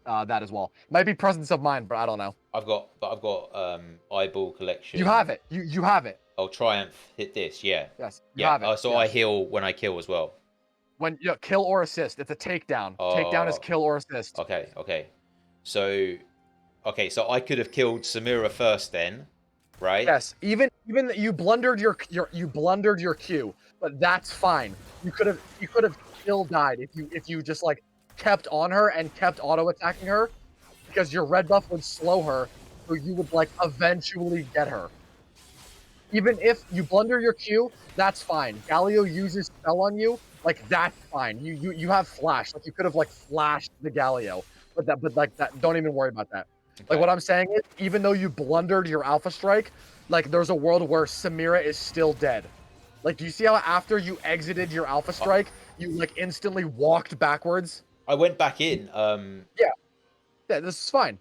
that as well. Might be presence of mind, but I don't know. I've got eyeball collection. You have it. You have it. Oh, triumph. Hit this. Yeah. Yes. You have it. So yes. I heal when I kill as well. When kill or assist, it's a takedown. Takedown is kill or assist. Okay. So I could have killed Samira first then, right? Yes, even that you blundered your Q, but that's fine. You could have still died if you just like kept on her and kept auto attacking her because your red buff would slow her, so you would like eventually get her. Even if you blunder your Q, that's fine. Galio uses spell on you, like that's fine. You have flash, like you could have like flashed the Galio, but like that. Don't even worry about that. Like Okay. what I'm saying is, even though you blundered your Alpha Strike, like there's a world where Samira is still dead. Like, do you see how after you exited your Alpha Strike, you like instantly walked backwards? I went back in. Yeah, yeah, this is fine.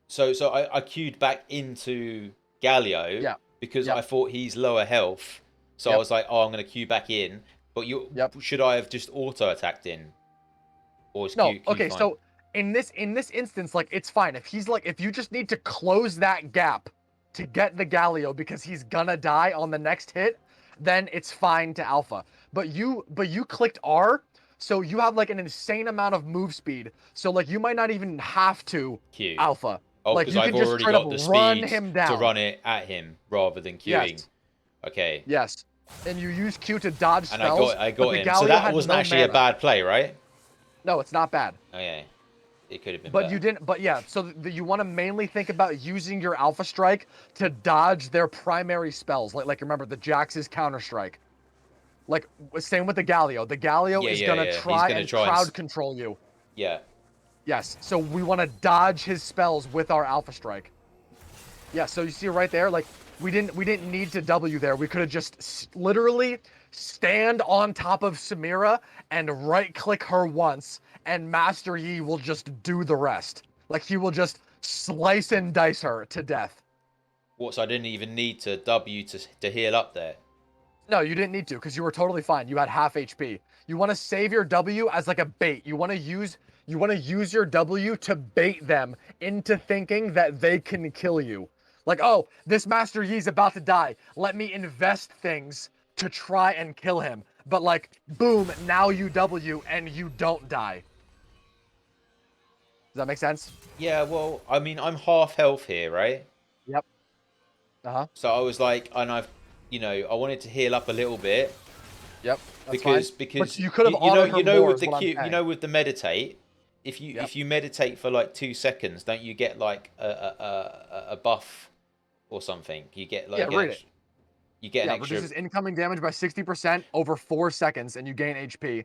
So I queued back into Galio Yeah, because yep, I thought he's lower health. So I yep, was like, oh, I'm gonna queue back in. But yep. should I have just auto attacked in, or is No, Q okay, fine? so in this instance, like it's fine. If you just need to close that gap to get the Galio because he's gonna die on the next hit, then it's fine to alpha. But you clicked R, so you have like an insane amount of move speed. So like you might not even have to Q. alpha. Oh, Like because you I've can just already straight up got the run speed him to down. run it at him rather than queuing. Yes. Okay. Yes. And you use Q to dodge And I spells, got but the him. So Galio that had wasn't no actually a mana. bad play, right? No, it's not bad. Okay. It could have been But you better. didn't. But yeah, so you want to mainly think about using your Alpha Strike to dodge their primary spells. Like remember the Jax's Counter Strike. Like same with the Galio. The Galio Yeah, is yeah, gonna yeah. He's try gonna and try and crowd control you. yeah. Yes. So we want to dodge his spells with our Alpha Strike. Yeah. So you see right there, like we didn't need to W there. We could have just literally stand on top of Samira and right click her once, and Master Yi will just do the rest. Like he will just slice and dice her to death. What? So I didn't even need to W to heal up there. No, you didn't need to because you were totally fine. You had half HP. You want to save your W as like a bait. You want to use your W to bait them into thinking that they can kill you. Like, oh, this Master Yi's about to die. Let me invest things to try and kill him. But like, boom, now you W and you don't die. Does that make sense? Yeah. Well, I mean, I'm half health here, right? Yep. Uh-huh. So I was like, and I wanted to heal up a little bit Yep. That's fine. But because you could have autoed her you know more with is the what I'm Q, saying. with the meditate, Yep. if you meditate for like 2 seconds, don't you get like a buff or something? You get Yeah, like read it. an Yeah, extra, reduces incoming damage by 60% over 4 seconds, and you gain HP.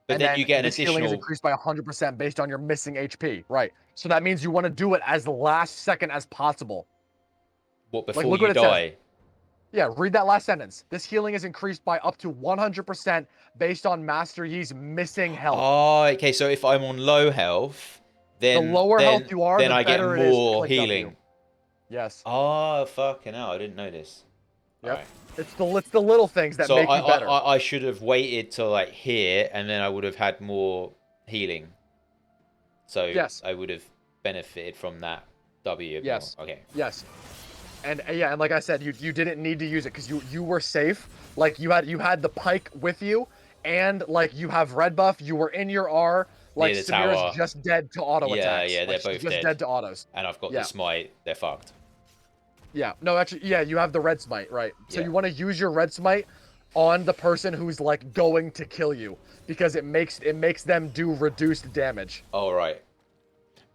but And then you then get an this healing is additional. increased by 100% based on your missing HP. Right. So that means you want to do it as last second as possible. What Like, before look you what it says. die? Yeah, read that last sentence. This healing is increased by up to 100% based on Master Yi's missing health. Oh, okay. So if I'm on low health, The lower health you are, then the I get better it is to more click W. healing. Yes. Oh, fucking hell! I didn't know this. All Yep. right. It's the little things that So make you better. I should have waited till like here, and then I would have had more healing. So Yes. I would have benefited from that W a bit more. Yes. Okay. Yes. And yeah, and like I said, you didn't need to use it because you were safe. Like you had the pike with you, and like you have red buff. You were in your R. Near Like the Samira's tower. just dead to auto Yeah, attacks. yeah, Like they're she's both just dead. dead to autos. And I've got the Yeah, smite. They're fucked. yeah. No, actually, yeah. You have the red smite, right? So Yeah. you want to use your red smite on the person who's like going to kill you because it makes them do reduced damage. All right.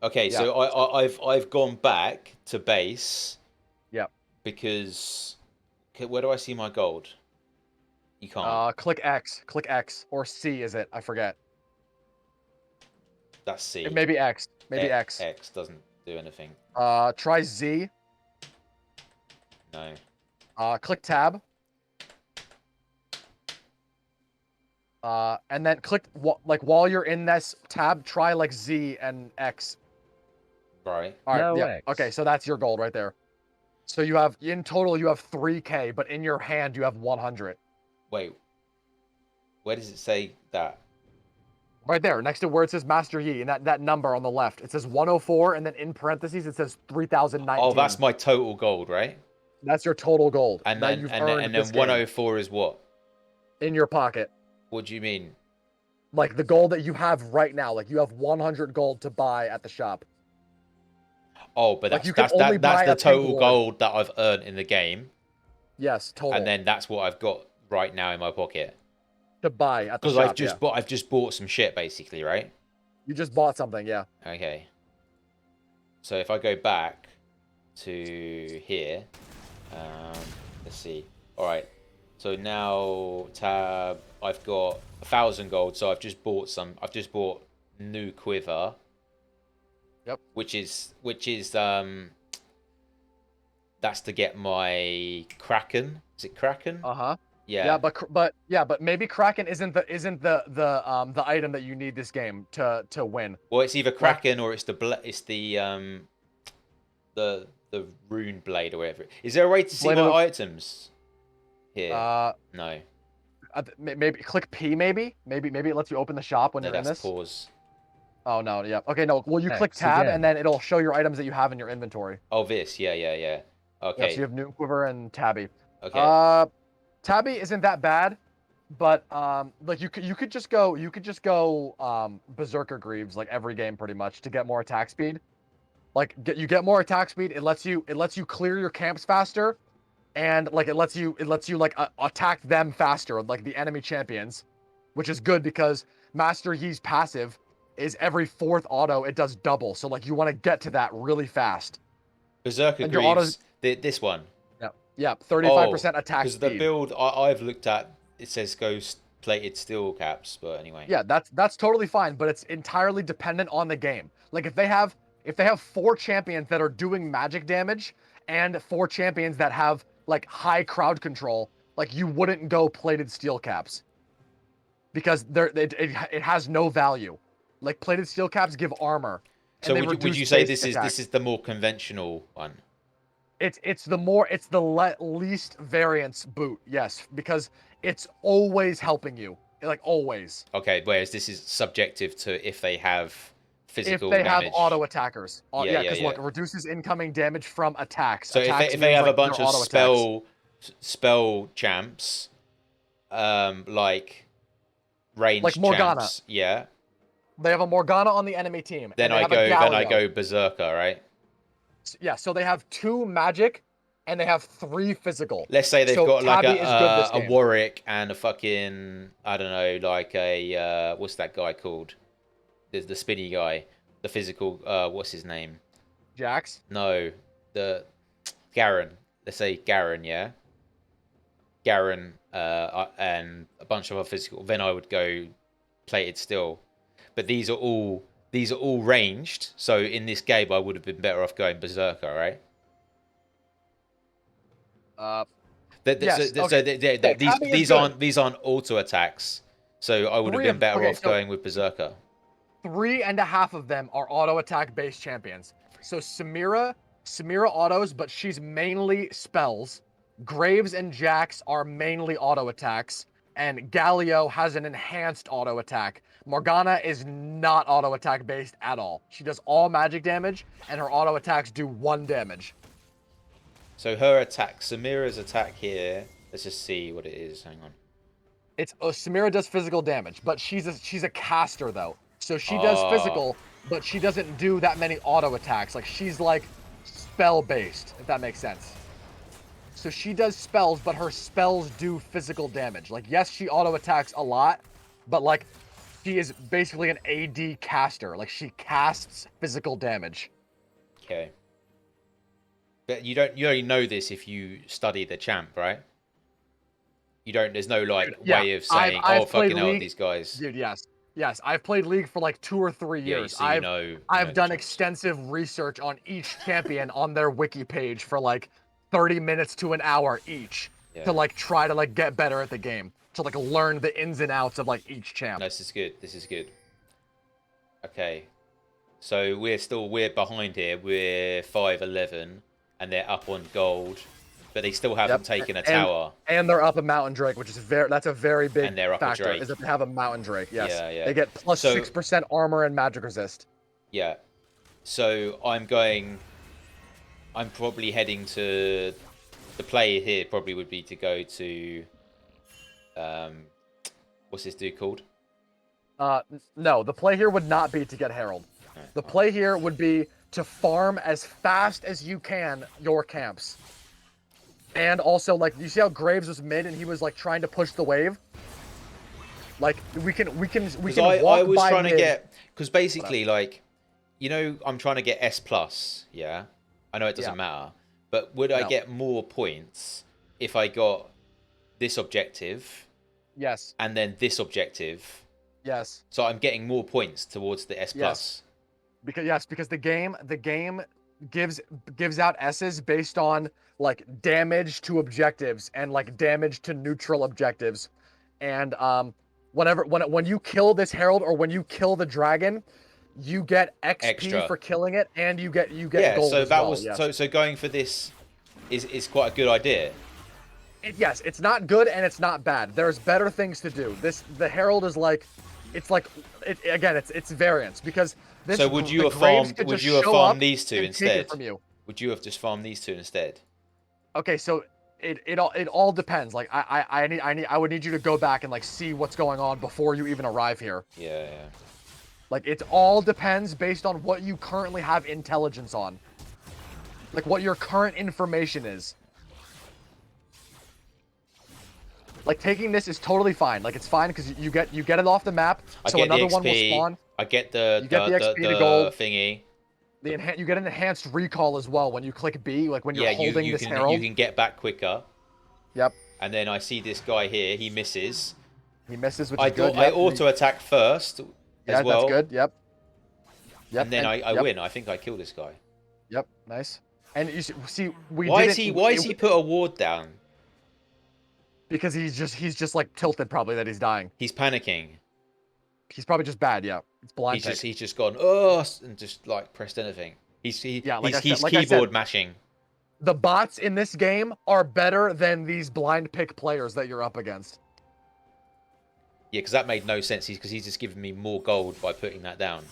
Okay, Yeah. so I've gone back to base Yeah. because okay, where do I see my gold? You can't. Click X or C is it? I forget. That's C. It may be X. Maybe X. X doesn't do anything. Try Z. No. Click Tab. And then click like while you're in this tab, try like Z and X. Right. All right, No yeah. X. Okay, so that's your gold right there. So you have in total you have 3K, but in your hand you have 100. Wait. Where does it say that? Right there, next to where it says Master Yi, and that number on the left, it says 104, and then in parentheses it says 3019. Oh, that's my total gold, right? That's your total gold And that then you've and then, earned and this then game 104 is what? in your pocket. What do you mean? Like the gold that you have right now, like you have 100 gold to buy at the shop. Oh, but Like that's you can only that's buy the a pink total ward. gold that I've earned in the game, Yes, total. and then that's what I've got right now in my pocket. To buy at the Because shop, yeah. I've just bought some shit basically, right? You just bought something, yeah. Okay. So if I go back to here, let's see. All right. So now tab, I've got 1,000 gold. So I've just bought some. I've just bought new quiver. Yep. Which is that's to get my Kraken. Is it Kraken? Uh-huh. Yeah. But maybe Kraken isn't the item that you need this game to win. Well, it's either Kraken or it's the rune blade or whatever. Is there a way to see Blade my of the- items here? No. Maybe click P. Maybe it lets you open the shop when No, you're in that's this. pause. Oh no, yeah. Okay, no. Well, you click X tab again. and then it'll show your items that you have in your inventory. Oh, this. Yeah. Yeah, so Okay. you have New Quiver and Tabby. Okay. Tabby isn't that bad, but like you could just go Berserker Greaves like every game pretty much to get more attack speed. Like you get more attack speed. It lets you clear your camps faster, and like it lets you like attack them faster, like the enemy champions, which is good because Master Yi's passive is every 4th auto it does double. So like you want to get to that really fast. Berserker And your Greaves. This one. Yeah, 35% attack because speed. the build I've looked at, it says ghost plated steel caps, but anyway. Yeah, that's totally fine, but it's entirely dependent on the game. Like if they have 4 champions that are doing magic damage and 4 champions that have like high crowd control, like you wouldn't go plated steel caps because it has no value. Like plated steel caps give armor. And So they would reduce you say basic attack. this is the more conventional one? It's the least variance boot, yes, because it's always helping you, like always. Okay, whereas this is subjective to if they have physical If they damage. have auto attackers, Yeah, because yeah. look, it reduces incoming damage from attacks. So attacks if they means, have like, a bunch their of auto attacks. spell champs, like range Like Morgana. champs, yeah. They have a Morgana on the enemy team. Then and they I have a go Galio. berserker, right? Yeah, so they have 2 magic and they have 3 physical. Let's say they've So got like Tabby is good this a game. Warwick and a fucking, I don't know, like a what's that guy called? The spinny guy, the physical. What's his name? Jax. No, the Garen. Let's say Garen, yeah. Garen, and a bunch of other physical. Then I would go plated steel. But these are all ranged. So in this game, I would have been better off going berserker, right? Yes, So okay. these aren't auto attacks. So I would have been better off going with berserker. 3.5 of them are auto attack based champions. So Samira autos, but she's mainly spells. Graves and Jax are mainly auto attacks, and Galio has an enhanced auto attack. Morgana is not auto attack based at all. She does all magic damage, and her auto attacks do 1 damage. So her attack, Samira's attack here. Let's just see what it is. Hang on. Samira does physical damage, but she's a caster though. So she does physical, but she doesn't do that many auto attacks. Like she's like spell based, if that makes sense. So she does spells, but her spells do physical damage. Like yes, she auto attacks a lot, but like she is basically an AD caster. Like she casts physical damage. Okay. But you only know this if you study the champ, right? You don't. There's no like way of saying, I've fucking hell, League, these guys. Dude, yes. I've played League for like 2 or 3 years. Yeah, so I've done extensive research on each champion on their wiki page for like 30 minutes to an hour each to like try to like get better at the game, to like learn the ins and outs of like each champ. No, this is good. This is good. Okay, so we're behind here. We're 5-11, and they're up on gold, but they still haven't taken a tower. And they're up a Mountain Drake, which is that's a very big And they're up a factor. Drake. Is that they have a Mountain Drake? Yes. Yeah. They get plus 6% armor and magic resist. Yeah. So I'm probably heading to the play here. Probably would be to go to what's this dude called? No, the play here would not be to get Herald. The play here would be to farm as fast as you can your camps. And also, like, you see how Graves was mid and he was like trying to push the wave? Like, we can I walk was by trying mid. to get, because basically, like, you know, I'm trying to get S plus. Yeah, I know it doesn't matter, but would I get more points if I got this objective? Yes. And then this objective. Yes. So I'm getting more points towards the S plus. Because the game gives out S's based on like damage to objectives and like damage to neutral objectives, and when you kill this herald or when you kill the dragon, you get XP Extra for killing it, and you get yeah. gold So as that well. was Yes. so going for this is quite a good idea. Yes, it's not good and it's not bad. There's better things to do. The herald is like, it's variance because this. So would you the have Graves farmed? could Would just you have show farmed up these two and take it instead? from you. Would you have just farmed these two instead? Okay, so it all depends. Like I would need you to go back and like see what's going on before you even arrive here. Yeah. Like it all depends based on what you currently have intelligence on. Like what your current information is. Like taking this is totally fine. Like it's fine because you get it off the map. So another one will spawn. I get the You get the XP to gold. thingy. You get an enhanced recall as well when you click B, like when you're holding this herald. You can get back quicker. Yep. And then I see this guy here. He misses. He misses, which is good. I auto attack first as well. That's good. Yep. And then I win. I think I kill this guy. Yep. Nice. And you see, Why is he put a ward down? Because he's just like tilted probably that he's dying. He's panicking. He's probably just bad. Yeah. It's blind. He's just gone and just like pressed anything. He's keyboard mashing. The bots in this game are better than these blind pick players that you're up against. Yeah, because that made no sense. He's just giving me more gold by putting that down.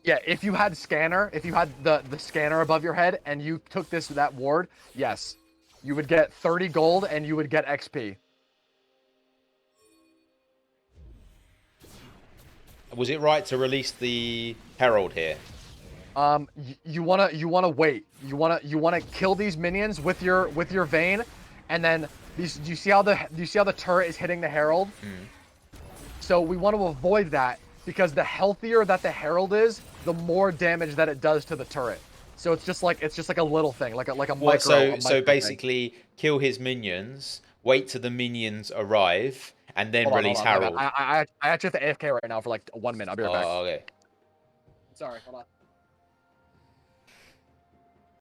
Yeah, if you had scanner, if you had the scanner above your head and you took that ward, yes, you would get 30 gold and you would get XP. Was it right to release the herald here? You wanna wait. You wanna kill these minions with your vein, and then do you see how the turret is hitting the herald? So we want to avoid that because the healthier that the herald is, the more damage that it does to the turret. So it's just like a little thing, like a micro. So basically, kill his minions, wait till the minions arrive, and then release herald. I actually have to AFK right now for like 1 minute. I'll be right back. Oh, okay. Sorry, hold on.